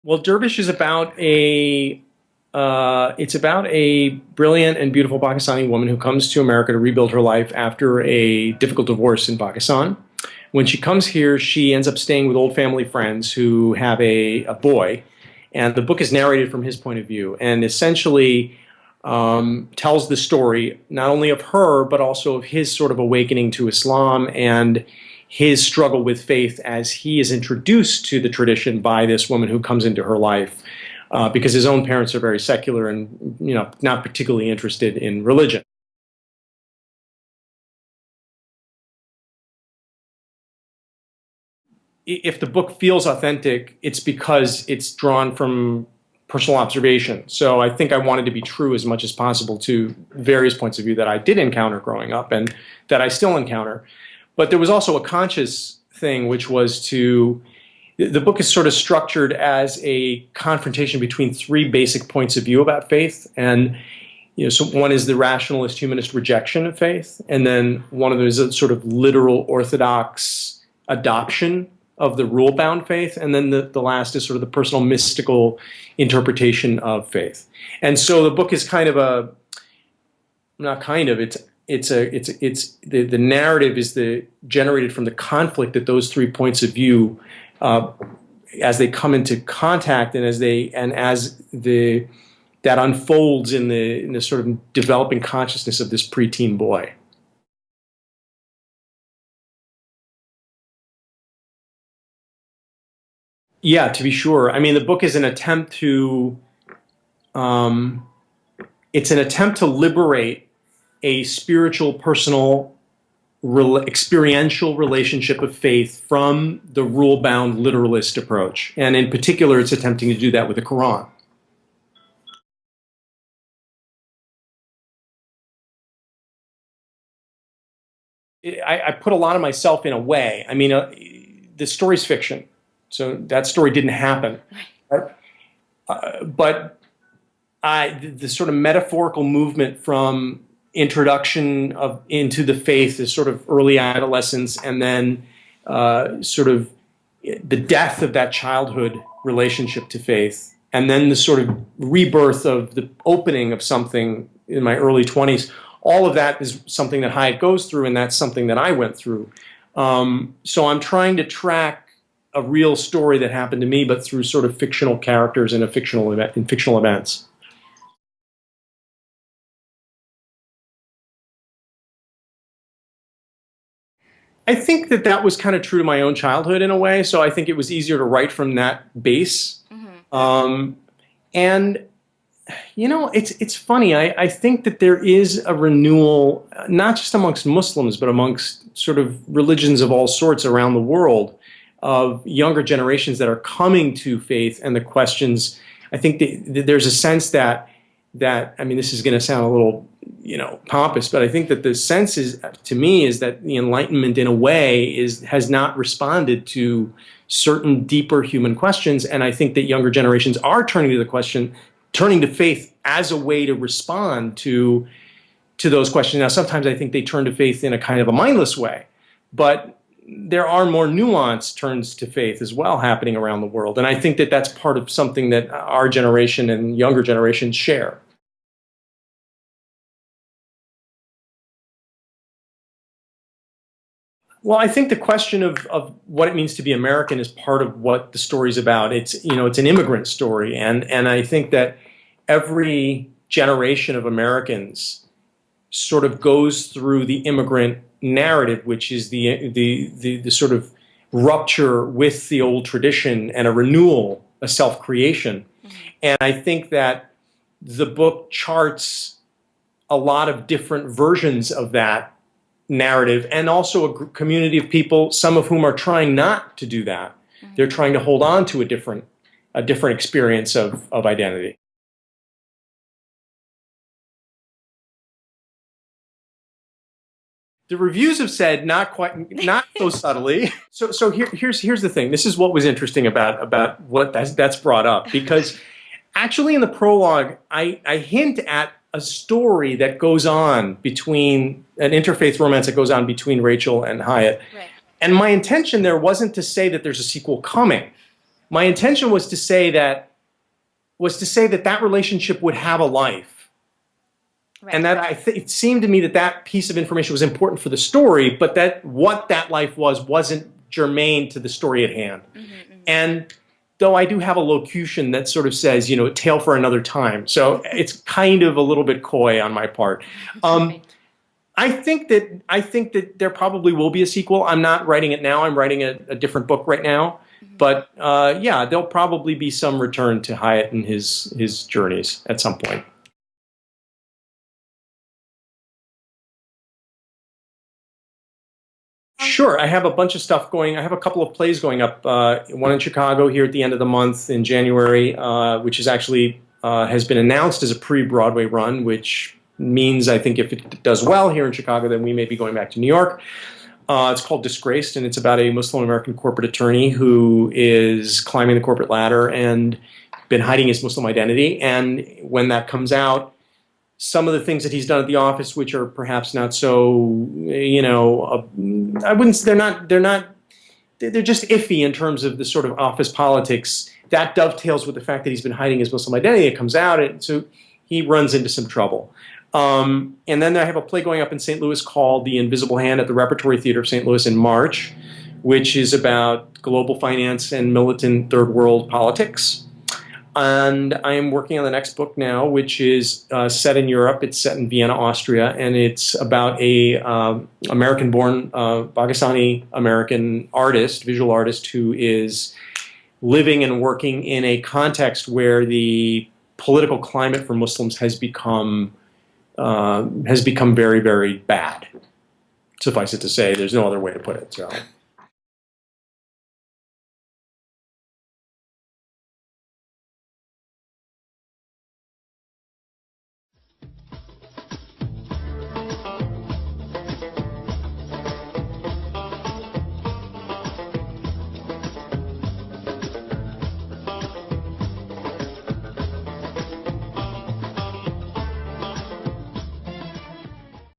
Well, Dervish is about it's about a brilliant and beautiful Pakistani woman who comes to America to rebuild her life after a difficult divorce in Pakistan. When she comes here, she ends up staying with old family friends who have a boy, and the book is narrated from his point of view, and essentially tells the story not only of her but also of his sort of awakening to Islam and his struggle with faith as he is introduced to the tradition by this woman who comes into her life, because his own parents are very secular and not particularly interested in religion. If the book feels authentic, it's because it's drawn from personal observation. So I think I wanted to be true as much as possible to various points of view that I did encounter growing up and that I still encounter. But there was also a conscious thing, which was the book is sort of structured as a confrontation between three basic points of view about faith. And so one is the rationalist humanist rejection of faith, and then one of them is a sort of literal orthodox adoption of the rule-bound faith, and then the last is sort of the personal mystical interpretation of faith. And so the book is kind of not kind of, the narrative is generated from the conflict that those 3 points of view, as they come into contact and that unfolds in the sort of developing consciousness of this preteen boy. Yeah, to be sure. I mean, the book is an attempt to, it's an attempt to liberate a spiritual, personal, experiential relationship of faith from the rule-bound literalist approach. And in particular, it's attempting to do that with the Quran. I put a lot of myself in a way. I mean, the story's fiction. So that story didn't happen. Right? But the sort of metaphorical movement from introduction into the faith is sort of early adolescence, and then sort of the death of that childhood relationship to faith, and then the sort of rebirth of the opening of something in my early 20s. All of that is something that Hayat goes through, and that's something that I went through. So I'm trying to track a real story that happened to me, but through sort of fictional characters in fictional events. I think that was kind of true to my own childhood in a way, so I think it was easier to write from that base. And it's funny. I think that there is a renewal, not just amongst Muslims, but amongst sort of religions of all sorts around the world, of younger generations that are coming to faith and the questions. I think there's a sense that I mean, this is going to sound a little pompous, but I think that the sense to me is that the Enlightenment in a way has not responded to certain deeper human questions, and I think that younger generations are turning to faith as a way to respond to those questions. Now, sometimes I think they turn to faith in a kind of a mindless way, but there are more nuanced turns to faith as well happening around the world. And I think that that's part of something that our generation and younger generations share. Well, I think the question of what it means to be American is part of what the story's about. It's an immigrant story, and I think that every generation of Americans sort of goes through the immigrant narrative, which is the sort of rupture with the old tradition and a renewal, a self-creation. And I think that the book charts a lot of different versions of that narrative, and also a community of people, some of whom are trying not to do that. They're trying to hold on to a different experience of identity. The reviews have said not so subtly. So here's the thing. This is what was interesting about what that's brought up, because actually in the prologue I hint at a story that goes on between an interfaith romance that goes on between Rachel and Hayat. Right. And my intention there wasn't to say that there's a sequel coming. My intention was to say that that relationship would have a life. Right. And that it seemed to me that that piece of information was important for the story, but that what that life wasn't germane to the story at hand. And though I do have a locution that sort of says, you know, a tale for another time. So it's kind of a little bit coy on my part. I think that there probably will be a sequel. I'm not writing it now. I'm writing a different book right now. But yeah, there'll probably be some return to Hayat and his journeys at some point. Sure, I have a bunch of stuff going. I have a couple of plays going up. One in Chicago here at the end of the month in January, which is actually has been announced as a pre-Broadway run, which means I think if it does well here in Chicago, then we may be going back to New York. It's called Disgraced, and it's about a Muslim American corporate attorney who is climbing the corporate ladder and been hiding his Muslim identity. And when that comes out, some of the things that he's done at the office, which are perhaps not so, you know, I wouldn't. They're just iffy in terms of the sort of office politics. That dovetails with the fact that he's been hiding his Muslim identity. It comes out, and so he runs into some trouble. And then I have a play going up in St. Louis called The Invisible Hand at the Repertory Theater of St. Louis in March, which is about global finance and militant third world politics. And I am working on the next book now, which is set in Europe. It's set in Vienna, Austria, and it's about a American-born Pakistani-American artist, visual artist, who is living and working in a context where the political climate for Muslims has become very, very bad. Suffice it to say, there's no other way to put it. So.